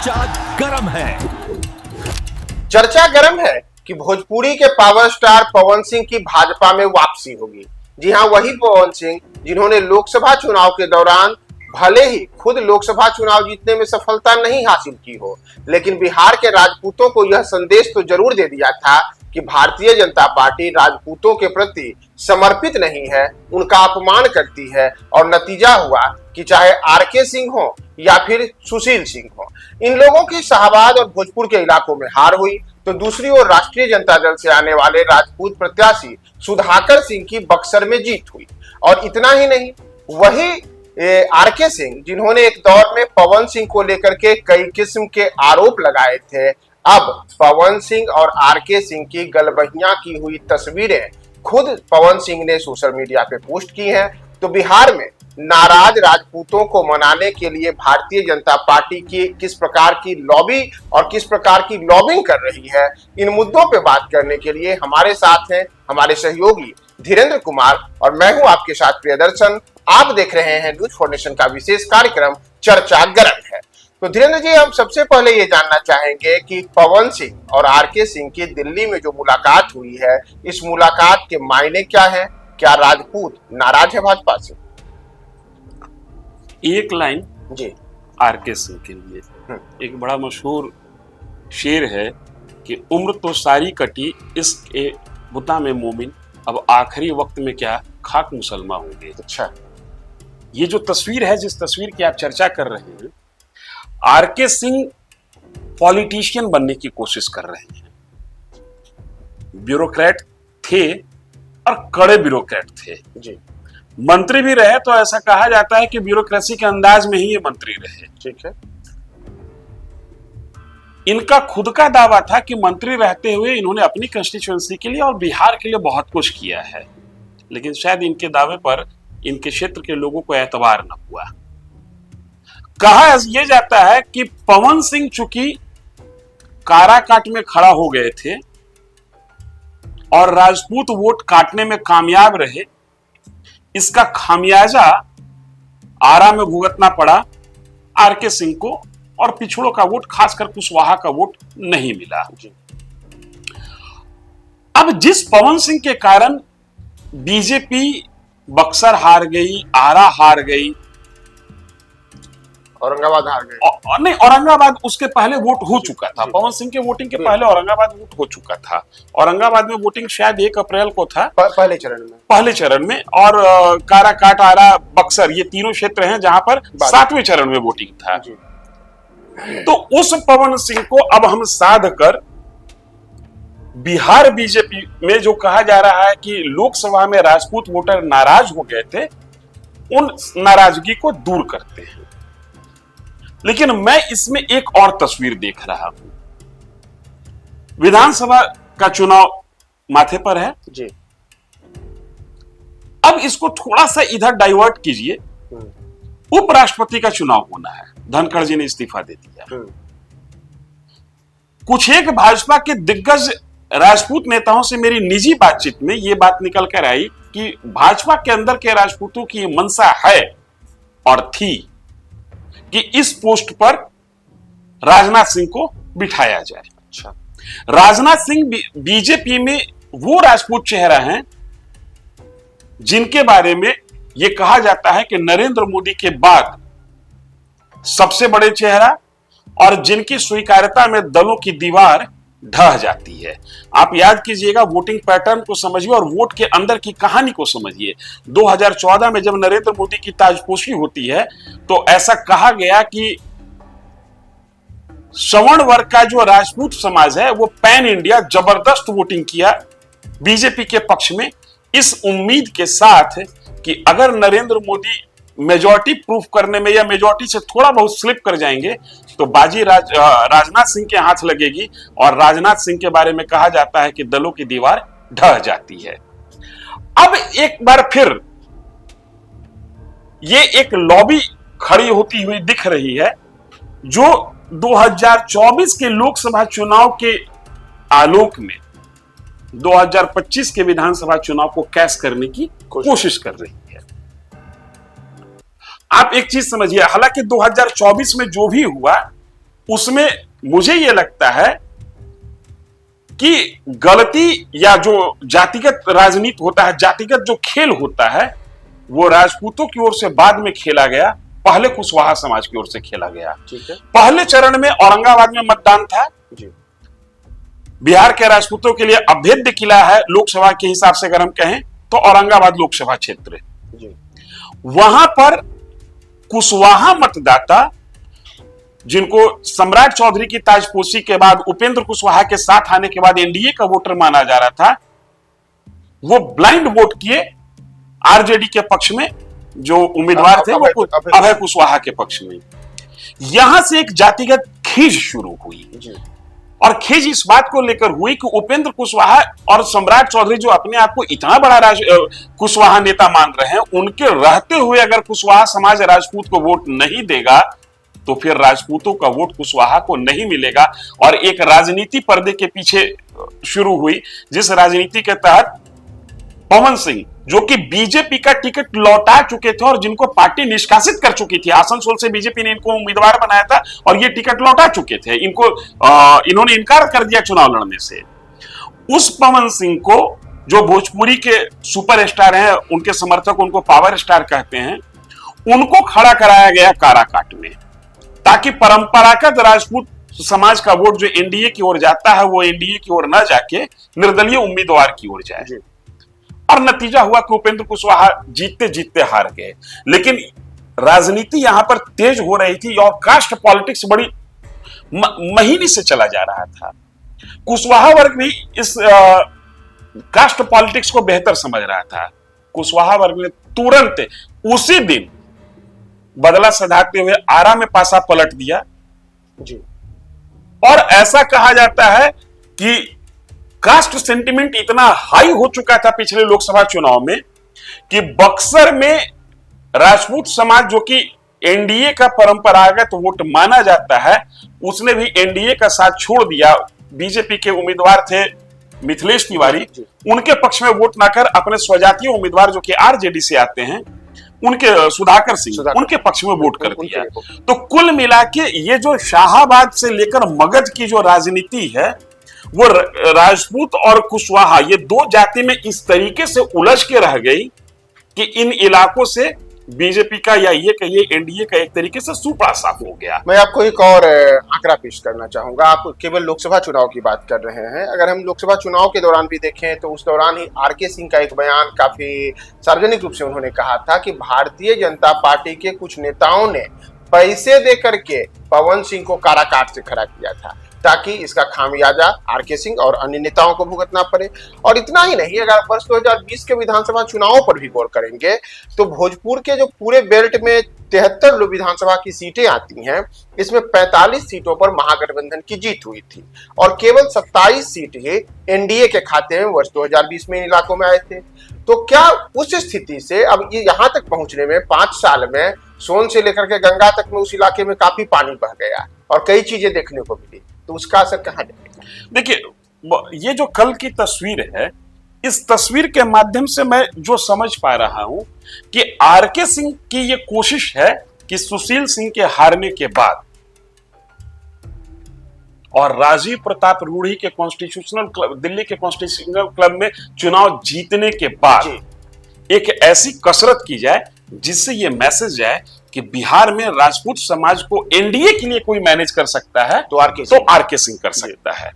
चर्चा गरम है। चर्चा गरम है कि भोजपुरी के पावर स्टार पवन सिंह की भाजपा में वापसी होगी। जी हां, वही पवन सिंह जिन्होंने लोकसभा चुनाव के दौरान भले ही खुद लोकसभा चुनाव जीतने में सफलता नहीं हासिल की हो, लेकिन बिहार के राजपूतों को यह संदेश तो जरूर दे दिया था कि भारतीय जनता पार्टी राजपूतों के प्रति समर्पित नहीं है, उनका अपमान करती है। और नतीजा हुआ कि चाहे आरके सिंह हो या फिर सुशील सिंह हो, इन लोगों की शाहबाद और भोजपुर के इलाकों में हार हुई, तो दूसरी ओर राष्ट्रीय जनता दल से आने वाले राजपूत प्रत्याशी सुधाकर सिंह की बक्सर में जीत हुई। और इतना ही नहीं, वही आरके सिंह जिन्होंने एक दौर में पवन सिंह को लेकर के कई किस्म के आरोप लगाए थे, अब पवन सिंह और आरके सिंह की गलबहियां की हुई तस्वीरें खुद पवन सिंह ने सोशल मीडिया पे पोस्ट की हैं। तो बिहार में नाराज राजपूतों को मनाने के लिए भारतीय जनता पार्टी की किस प्रकार की लॉबी और किस प्रकार की लॉबिंग कर रही है, इन मुद्दों पे बात करने के लिए हमारे साथ हैं हमारे सहयोगी धीरेन्द्र कुमार और मैं हूं आपके साथ प्रियदर्शन। आप देख रहे हैं न्यूज फॉर नेशन का विशेष कार्यक्रम चर्चा गरम है। तो धीरेन्द्र जी, हम सबसे पहले ये जानना चाहेंगे कि पवन सिंह और आरके सिंह की दिल्ली में जो मुलाकात हुई है, इस मुलाकात के मायने क्या है? क्या राजपूत नाराज है भाजपा से? एक लाइन जी आरके सिंह के लिए एक बड़ा मशहूर शेर है कि उम्र तो सारी कटी इश्क ए बुता में मोमिन, अब आखिरी वक्त में क्या खाक मुसलमान होंगे। अच्छा, ये जो तस्वीर है, जिस तस्वीर की आप चर्चा कर रहे हैं, आरके सिंह पॉलिटिशियन बनने की कोशिश कर रहे हैं। ब्यूरोक्रेट थे और कड़े ब्यूरोक्रेट थे जी, मंत्री भी रहे तो ऐसा कहा जाता है कि ब्यूरोक्रेसी के अंदाज में ही ये मंत्री रहे। ठीक है। इनका खुद का दावा था कि मंत्री रहते हुए इन्होंने अपनी कंस्टिट्यूएंसी के लिए और बिहार के लिए बहुत कुछ किया है, लेकिन शायद इनके दावे पर इनके क्षेत्र के लोगों को एतबार न हुआ। कहा यह जाता है कि पवन सिंह चूंकि काराकाट में खड़ा हो गए थे और राजपूत वोट काटने में कामयाब रहे, इसका खामियाजा आरा में भुगतना पड़ा आरके सिंह को, और पिछड़ों का वोट, खासकर कुशवाहा का वोट नहीं मिला। अब जिस पवन सिंह के कारण बीजेपी बक्सर हार गई, आरा हार गई, औरंगाबाद हार गए। नहीं, औरंगाबाद उसके पहले वोट हो चुका था। पवन सिंह के वोटिंग के पहले औरंगाबाद वोट हो चुका था। औरंगाबाद में वोटिंग शायद 1 अप्रैल को था, पहले चरण में। और काराकाट, आरा, बक्सर, ये तीनों क्षेत्र हैं जहां पर 7वें चरण में वोटिंग था। तो उस पवन सिंह को अब हम साध कर बिहार बीजेपी में जो कहा जा रहा है कि लोकसभा में राजपूत वोटर नाराज हो गए थे, उन नाराजगी को दूर करते हैं। लेकिन मैं इसमें एक और तस्वीर देख रहा हूं। विधानसभा का चुनाव माथे पर है जी। अब इसको थोड़ा सा इधर डाइवर्ट कीजिए। उपराष्ट्रपति का चुनाव होना है, धनखड़ जी ने इस्तीफा दे दिया। कुछ एक भाजपा के दिग्गज राजपूत नेताओं से मेरी निजी बातचीत में यह बात निकल कर आई कि भाजपा के अंदर के राजपूतों की मंशा है और थी कि इस पोस्ट पर राजनाथ सिंह को बिठाया जाए। अच्छा, राजनाथ सिंह बीजेपी में वो राजपूत चेहरा हैं जिनके बारे में यह कहा जाता है कि नरेंद्र मोदी के बाद सबसे बड़े चेहरा, और जिनकी स्वीकार्यता में दलों की दीवार ढह जाती है। आप याद कीजिएगा, वोटिंग पैटर्न को समझिए और वोट के अंदर की कहानी को समझिए। 2014 में जब नरेंद्र मोदी की ताजपोशी होती है तो ऐसा कहा गया कि सवर्ण वर्ग का जो राजपूत समाज है वो पैन इंडिया जबरदस्त वोटिंग किया बीजेपी के पक्ष में, इस उम्मीद के साथ कि अगर नरेंद्र मोदी मेजॉरिटी प्रूफ करने में या मेजॉरिटी से थोड़ा बहुत स्लिप कर जाएंगे तो बाजी राजनाथ सिंह के हाथ लगेगी। और राजनाथ सिंह के बारे में कहा जाता है कि दलों की दीवार ढह जाती है। अब एक बार फिर ये एक लॉबी खड़ी होती हुई दिख रही है जो 2024 के लोकसभा चुनाव के आलोक में 2025 के विधानसभा चुनाव को कैश करने की कोशिश कर रही है। आप एक चीज समझिए, हालांकि 2024 में जो भी हुआ उसमें मुझे यह लगता है कि गलती या जो जातिगत राजनीति होता है, जातिगत जो खेल होता है, वो राजपूतों की ओर से बाद में खेला गया, पहले कुशवाहा समाज की ओर से खेला गया। ठीक है। पहले चरण में औरंगाबाद में मतदान था। जी। बिहार के राजपूतों के लिए अभेद्य किला है लोकसभा के हिसाब से अगर हम कहें तो औरंगाबाद लोकसभा क्षेत्र। जी। वहां पर कुशवाहा मतदाता, जिनको सम्राट चौधरी की ताजपोशी के बाद उपेंद्र कुशवाहा के साथ आने के बाद एनडीए का वोटर माना जा रहा था, वो ब्लाइंड वोट किए आरजेडी के पक्ष में। जो उम्मीदवार थे वो अभय कुशवाहा के पक्ष में। यहां से एक जातिगत खींच शुरू हुई। जी। और खींच इस बात को लेकर हुई कि उपेंद्र कुशवाहा और सम्राट चौधरी जो अपने आप को इतना बड़ा कुशवाहा नेता मान रहे हैं, उनके रहते हुए अगर कुशवाहा समाज राजपूत को वोट नहीं देगा तो फिर राजपूतों का वोट कुशवाहा को नहीं मिलेगा। और एक राजनीति पर्दे के पीछे शुरू हुई, जिस राजनीति के तहत पवन सिंह, जो कि बीजेपी का टिकट लौटा चुके थे और जिनको पार्टी निष्कासित कर चुकी थी, आसनसोल से बीजेपी ने इनको उम्मीदवार बनाया था और ये टिकट लौटा चुके थे, इन्होंने इनकार कर दिया चुनाव लड़ने से। उस पवन सिंह को, जो भोजपुरी के सुपरस्टार हैं, उनके समर्थक उनको पावर स्टार कहते हैं, उनको खड़ा कराया गया काराकाट में, ताकि परंपरागत राजपूत समाज का वोट जो एनडीए की ओर जाता है वो एनडीए की ओर न जाके निर्दलीय उम्मीदवार की ओर जाए। और नतीजा हुआ कि उपेंद्र कुशवाहा जीतते जीतते हार गए। लेकिन राजनीति यहां पर तेज हो रही थी और कास्ट पॉलिटिक्स बड़ी महीने से चला जा रहा था। कुशवाहा वर्ग भी इस कास्ट पॉलिटिक्स को बेहतर समझ रहा था। कुशवाहा वर्ग ने तुरंत उसी दिन बदला सधाते हुए आरा में पासा पलट दिया। जी। और ऐसा कहा जाता है कि कास्ट सेंटिमेंट इतना हाई हो चुका था पिछले लोकसभा चुनाव में कि बक्सर में राजपूत समाज, जो कि एनडीए का परंपरागत वोट माना जाता है, उसने भी एनडीए का साथ छोड़ दिया। बीजेपी के उम्मीदवार थे मिथिलेश तिवारी, उनके पक्ष में वोट ना कर अपने स्वजातीय उम्मीदवार जो कि आरजेडी से आते हैं, उनके सुधाकर सिंह, उनके पक्ष में वोट कर दिया। तो कुल मिला के ये जो शाहाबाद से लेकर मगध की जो राजनीति है, वो राजपूत और कुशवाहा, ये दो जाति में इस तरीके से उलझ के रह गई कि इन इलाकों से बीजेपी का, या ये कहिए एनडीए का, एक तरीके से सुपड़ा साफ हो गया। मैं आपको एक और आंकड़ा पेश करना चाहूंगा। आप केवल लोकसभा चुनाव की बात कर रहे हैं, अगर हम लोकसभा चुनाव के दौरान भी देखें तो उस दौरान ही आरके सिंह का एक बयान काफी सार्वजनिक रूप से उन्होंने कहा था कि भारतीय जनता पार्टी के कुछ नेताओं ने पैसे दे करके पवन सिंह को काराकाट से खड़ा किया था, ताकि इसका खामियाजा आरके सिंह और अन्य नेताओं को भुगतना पड़े। और इतना ही नहीं, अगर वर्ष 2020 के विधानसभा चुनावों पर भी गौर करेंगे तो भोजपुर के जो पूरे बेल्ट में 73 विधानसभा की सीटें आती हैं, इसमें 45 सीटों पर महागठबंधन की जीत हुई थी और केवल 27 सीट ही एनडीए के खाते में वर्ष 2020 में इन इलाकों में आए थे। तो क्या उस स्थिति से अब ये यहाँ तक पहुंचने में 5 साल में सोन से लेकर के गंगा तक में उस इलाके में काफी पानी बह गया और कई चीजें देखने को मिली, तो उसका असर कहाँ जाएगा? देखिए, ये जो कल की तस्वीर है, इस तस्वीर के माध्यम से मैं जो समझ पा रहा हूं कि आरके सिंह की ये कोशिश है कि सुशील सिंह के हारने के बाद और राजीव प्रताप रूढ़ी के कॉन्स्टिट्यूशनल क्लब, दिल्ली के कॉन्स्टिट्यूशनल क्लब में चुनाव जीतने के बाद एक ऐसी कसरत की जाए जिससे ये मैसेज जाए कि बिहार में राजपूत समाज को एनडीए के लिए कोई मैनेज कर सकता है तो आरके सिंह कर सकता है।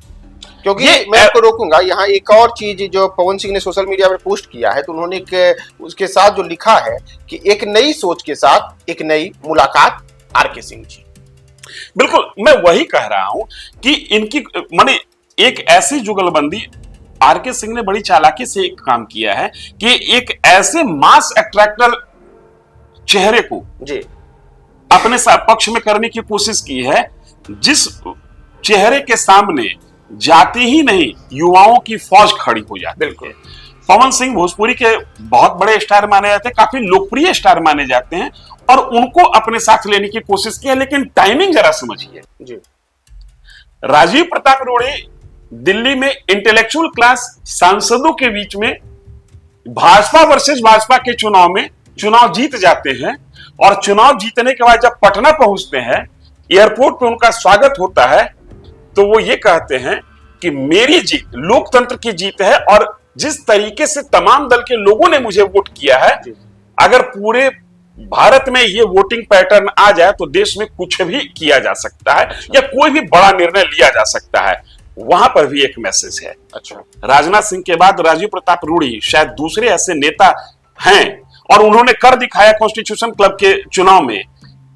क्योंकि मैं आपको रोकूंगा, यहाँ एक और चीज जो पवन सिंह ने सोशल मीडिया पर पोस्ट किया है, तो उन्होंने उसके साथ जो लिखा है कि एक नई सोच के साथ एक नई मुलाकात आरके सिंह जी। बिल्कुल, मैं वही कह रहा हूं कि इनकी माने एक ऐसी जुगलबंदी आरके सिंह ने बड़ी चालाकी से एक काम किया है कि एक ऐसे मास अट्रैक्टर चेहरे को जी अपने पक्ष में करने की कोशिश की है, जिस चेहरे के सामने जाति ही नहीं युवाओं की फौज खड़ी हो जाती है। पवन सिंह भोजपुरी के बहुत बड़े स्टार माने जाते हैं, काफी लोकप्रिय स्टार माने जाते हैं और उनको अपने साथ लेने की कोशिश की है, लेकिन टाइमिंग जरा समझिए जी। राजीव प्रताप रूढ़ी दिल्ली में इंटेलेक्चुअल क्लास सांसदों के बीच में भाजपा वर्सेस भाजपा के चुनाव में चुनाव जीत जाते हैं और चुनाव जीतने के बाद जब पटना पहुंचते हैं एयरपोर्ट पे उनका स्वागत होता है तो वो ये कहते हैं कि मेरी जीत लोकतंत्र की जीत है और जिस तरीके से तमाम दल के लोगों ने मुझे वोट किया है, अगर पूरे भारत में ये वोटिंग पैटर्न आ जाए तो देश में कुछ भी किया जा सकता है या कोई भी बड़ा निर्णय लिया जा सकता है। वहां पर भी एक मैसेज है। अच्छा, राजनाथ सिंह के बाद राजीव प्रताप रूढ़ी शायद दूसरे ऐसे नेता हैं और उन्होंने कर दिखाया कॉन्स्टिट्यूशन क्लब के चुनाव में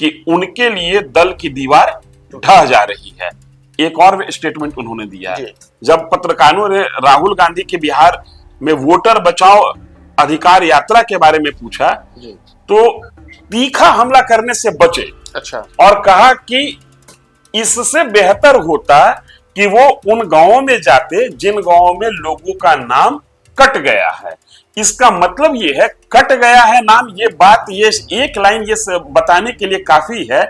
कि उनके लिए दल की दीवार ढह जा रही है। एक और स्टेटमेंट उन्होंने दिया है जब पत्रकारों ने राहुल गांधी के बिहार में वोटर बचाओ अधिकार यात्रा के बारे में पूछा तो तीखा हमला करने से बचे। अच्छा, और कहा कि इससे बेहतर होता कि वो उन गांवों में जाते जिन गांवों में लोगों का नाम कट गया है। इसका मतलब ये है कट गया है नाम, ये बात ये एक लाइन ये बताने के लिए काफी है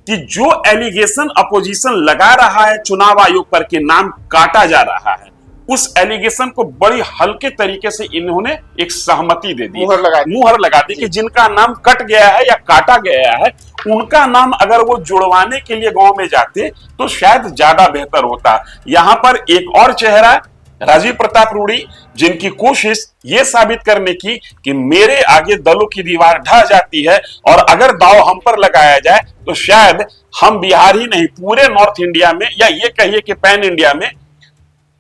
कि जो एलिगेशन अपोजिशन लगा रहा है चुनाव आयोग पर कि नाम काटा जा रहा है, उस एलिगेशन को बड़ी हल्के तरीके से इन्होंने एक सहमति दे दी, मुहर लगा दी कि जिनका नाम कट गया है या काटा गया है उनका नाम अगर वो जुड़वाने के लिए गांव में जाते तो शायद ज्यादा बेहतर होता। यहां पर एक और चेहरा राजीव प्रताप रूढ़ी, जिनकी कोशिश ये साबित करने की कि मेरे आगे दलों की दीवार ढह जाती है और अगर दांव हम पर लगाया जाए तो शायद हम बिहार ही नहीं पूरे नॉर्थ इंडिया में या ये कहिए कि पैन इंडिया में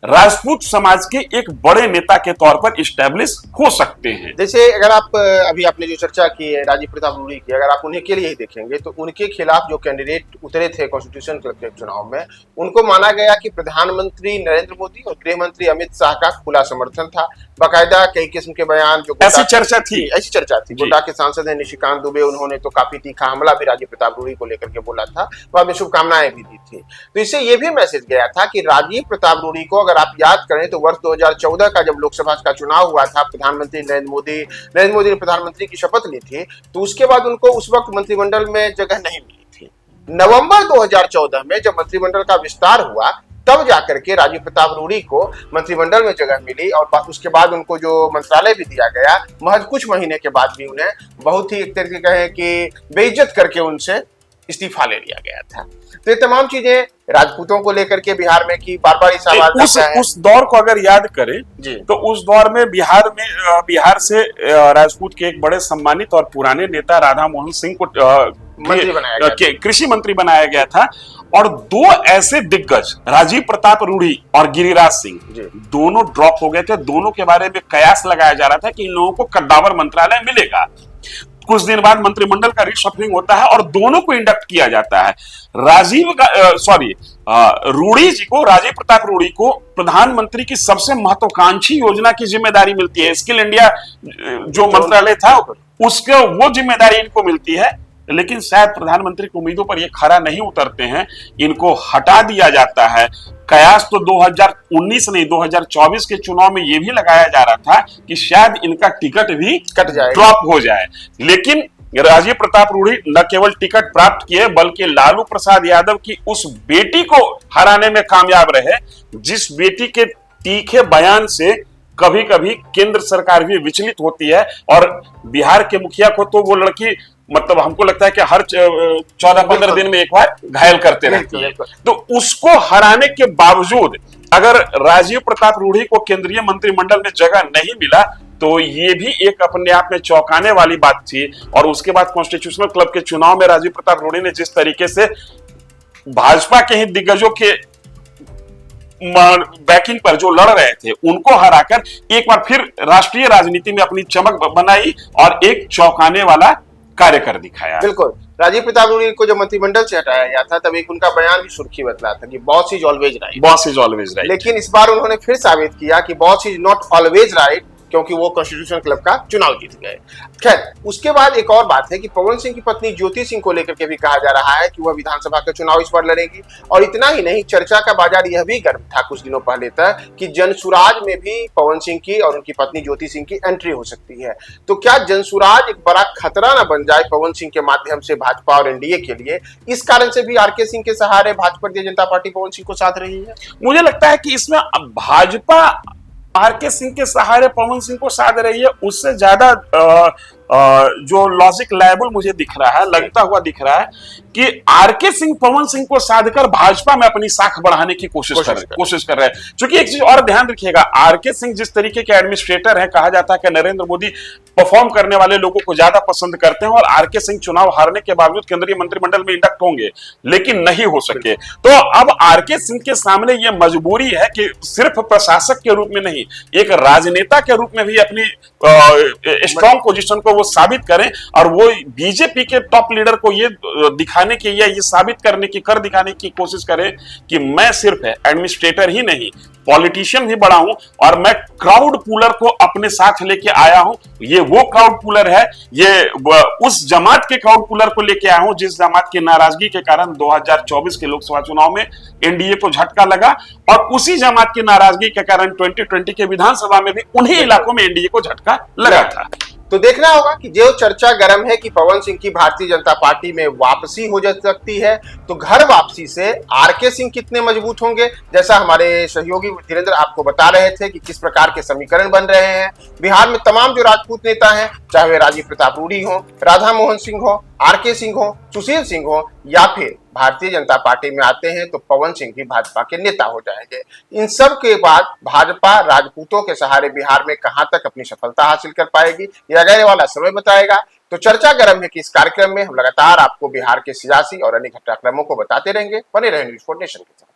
राजपूत समाज के एक बड़े नेता के तौर पर इस्टेब्लिश हो सकते हैं। जैसे अगर आप अभी आपने जो चर्चा की है राजीव प्रताप रूढ़ी की, अगर आप उन्हें के लिए ही देखेंगे तो उनके खिलाफ जो कैंडिडेट उतरे थे कॉन्स्टिट्यूशन क्लब के चुनाव में, उनको माना गया कि प्रधानमंत्री नरेंद्र मोदी और गृह मंत्री अमित शाह का खुला समर्थन था। बाकायदा कई किस्म के बयान जो ऐसी चर्चा थी। गोड्डा के सांसद है निशिकांत दुबे, उन्होंने तो काफी तीखा हमला भी राजीव प्रताप रूढ़ी को लेकर के बोला था, बाद में शुभकामनाएं भी दी थी। तो इससे ये भी मैसेज गया था कि राजीव प्रताप रूढ़ी को अगर आप याद करें तो वर्ष 2014 का जब लोकसभा का चुनाव हुआ था, प्रधानमंत्री नरेंद्र मोदी ने प्रधानमंत्री की शपथ ली थी, तो उसके बाद उनको उस वक्त मंत्रिमंडल में जगह नहीं मिली थी। नवंबर 2014 में जब मंत्रिमंडल का विस्तार हुआ तब जाकर के राजीव प्रताप रूढ़ी को मंत्रिमंडल में जगह मिली और उसके बाद उनको जो मंत्रालय भी दिया गया, महज कुछ महीने के बाद भी उन्हें बहुत ही एक तरीके कहे कि बेइज्जत करके उनसे इस्तीफा ले लिया गया था। तो ये तमाम चीजें राजपूतों को लेकर के बिहार में की बार बार उस दौर को अगर याद करें तो उस दौर में बिहार से राजपूत के एक बड़े सम्मानित और पुराने नेता राधा मोहन सिंह को कृषि मंत्री बनाया गया था और दो ऐसे दिग्गज राजीव प्रताप रूढ़ी और गिरिराज सिंह दोनों ड्रॉप हो गए थे। दोनों के बारे में कयास लगाया जा रहा था कि इन लोगों को कद्दावर मंत्रालय मिलेगा। कुछ दिन बाद मंत्रिमंडल का रिशफलिंग होता है और दोनों को इंडक्ट किया जाता है। रूढ़ी जी को, राजीव प्रताप रूढ़ी को प्रधानमंत्री की सबसे महत्वाकांक्षी योजना की जिम्मेदारी मिलती है। स्किल इंडिया जो मंत्रालय था उसके वो जिम्मेदारी इनको मिलती है, लेकिन शायद प्रधानमंत्री की उम्मीदों पर ये खरा नहीं उतरते हैं, इनको हटा दिया जाता है। कयास तो 2019 नहीं 2024 के चुनाव में ये भी लगाया जा रहा था कि शायद इनका टिकट भी ड्रॉप हो जाए, लेकिन राजीव प्रताप रूढ़ी न केवल टिकट प्राप्त किए बल्कि लालू प्रसाद यादव की उस बेटी को हराने में कामयाब रहे, जिस बेटी के तीखे बयान से कभी कभी केंद्र सरकार भी विचलित होती है और बिहार के मुखिया को तो वो लड़की मतलब हमको लगता है कि हर 14-15 दिन में एक बार घायल करते रहती है। तो उसको हराने के बावजूद अगर राजीव प्रताप रूढ़ी को केंद्रीय मंत्रिमंडल में जगह नहीं मिला तो ये भी एक अपने आप में चौंकाने वाली बात थी। और उसके बाद कॉन्स्टिट्यूशनल क्लब के चुनाव में राजीव प्रताप रूढ़ी ने जिस तरीके से भाजपा के ही दिग्गजों के बैकिंग पर जो लड़ रहे थे उनको हराकर एक बार फिर राष्ट्रीय राजनीति में अपनी चमक बनाई और एक चौंकाने वाला कार्य कर दिखाया। बिल्कुल, राजीव प्रताप रूढ़ी को जब मंत्रिमंडल से हटाया गया था तब एक उनका बयान भी सुर्खी बतला था कि boss is always right, boss is always right. लेकिन इस बार उन्होंने फिर साबित किया कि boss is not always right, क्योंकि वो कॉन्स्टिट्यूशन क्लब का चुनाव जीत गए। खैर, उसके बाद एक और बात है कि पवन सिंह की पत्नी ज्योति सिंह को लेकर के भी कहा जा रहा है कि वह विधानसभा का चुनाव इस बार लड़ेगी। और इतना ही नहीं, चर्चा का बाजार यह भी गर्म था कुछ दिनों पहले तक कि जनसुराज में भी पवन सिंह की और उनकी पत्नी ज्योति सिंह की एंट्री हो सकती है। तो क्या जनसुराज एक बड़ा खतरा न बन जाए पवन सिंह के माध्यम से भाजपा और एनडीए के लिए? इस कारण से भी आरके सिंह के सहारे भाजपा भारतीय जनता पार्टी पवन सिंह को साथ रही है। मुझे लगता है कि इसमें भाजपा आरके सिंह के सहारे पवन सिंह को साध रही है, उससे ज्यादा जो लॉजिक लायबल मुझे दिख रहा है, लगता हुआ दिख रहा है कि आरके सिंह पवन सिंह को साधकर भाजपा में अपनी साख बढ़ाने की कोशिश कर रहे हैं। क्योंकि एक चीज और ध्यान रखिएगा, आरके सिंह जिस तरीके के एडमिनिस्ट्रेटर हैं, कहा जाता है कि नरेंद्र मोदी परफॉर्म करने वाले लोगों को ज्यादा पसंद करते हैं, और आरके सिंह चुनाव हारने के बावजूद केंद्रीय मंत्रिमंडल में इंडक्ट होंगे, लेकिन नहीं हो सके। तो अब आरके सिंह के सामने यह मजबूरी है कि सिर्फ प्रशासक के रूप में नहीं, एक राजनेता के रूप में भी अपनी स्ट्रॉन्ग पोजीशन को वो साबित करें, और वो बीजेपी के टॉप लीडर को ये दिखाने की या ये साबित करने की, कर दिखाने की कोशिश करें कि मैं सिर्फ एडमिनिस्ट्रेटर ही नहीं, पॉलिटिशियन भी बड़ा हूं, और मैं क्राउड पुलर को अपने साथ लेके आया हूं। ये वो क्राउड पुलर है, ये उस जमात के क्राउड पुलर को लेके आया हूं जिस जमात की नाराजगी के कारण 2024 के लोकसभा चुनाव में एनडीए को झटका लगा, और उसी जमात की नाराजगी के कारण 2020 के विधानसभा में भी उन्हीं इलाकों में एनडीए को झटका लगा था। तो देखना होगा कि जो चर्चा गर्म है कि पवन सिंह की भारतीय जनता पार्टी में वापसी हो जा सकती है, तो घर वापसी से आरके सिंह कितने मजबूत होंगे। जैसा हमारे सहयोगी धीरेन्द्र आपको बता रहे थे कि किस प्रकार के समीकरण बन रहे हैं। बिहार में तमाम जो राजपूत नेता हैं, चाहे वे राजीव प्रताप रूडी हो, राधा मोहन सिंह हो, आरके सिंह हो, सुशील सिंह हो, या फिर भारतीय जनता पार्टी में आते हैं तो पवन सिंह भी भाजपा के नेता हो जाएंगे। इन सब के बाद भाजपा राजपूतों के सहारे बिहार में कहां तक अपनी सफलता हासिल कर पाएगी, यह आगे वाला समय बताएगा। तो चर्चा गर्म है कि इस कार्यक्रम में हम लगातार आपको बिहार के सियासी और अन्य घटनाक्रमों को बताते रहेंगे। बने रहे न्यूज़4 नेशन के साथ।